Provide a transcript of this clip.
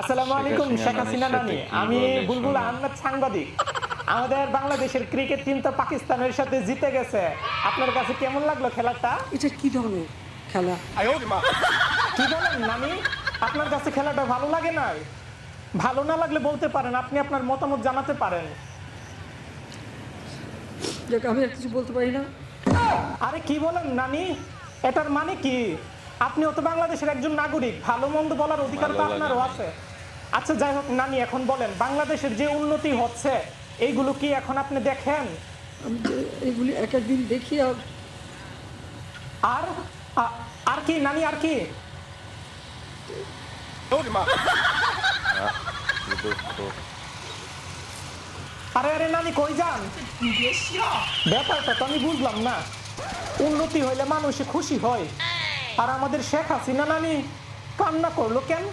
আসসালামু আলাইকুম শেখ হাসিনা নানি, আমি বুলবুল আহমেদ সাংবাদিক। আমাদের বাংলাদেশের ক্রিকেট টিম তো পাকিস্তানের সাথে জিতে গেছে, আপনার কাছে কেমন লাগলো খেলাটা? এটা কি ধরনের খেলা? কি বলেন নানি, আপনার কাছে খেলাটা ভালো লাগে না? ভালো না লাগলে বলতে পারেন, আপনি আপনার মতামত জানাতে পারেন। যাক, আমি আর কিছু বলতে পারি না। আরে কি বলেন নানি, এটার মানে কি? আপনিও তো বাংলাদেশের একজন নাগরিক, ভালো মন্দ বলার অধিকার তো আপনারও আছে। আচ্ছা যাই হোক নানি, এখন বলেন বাংলাদেশের যে উন্নতি হচ্ছে এইগুলো কি এখন আপনি দেখেন? আমি যে এগুলি এক একদিন দেখি আর আর আর কি নানি, আর কি? আরে আরে নানি কই যান? ব্যাপারটা তো আমি বুঝলাম না। উন্নতি হইলে মানুষ খুশি হয়, আর আমাদের শেখ হাসিনা নানি কান্না করলো কেন?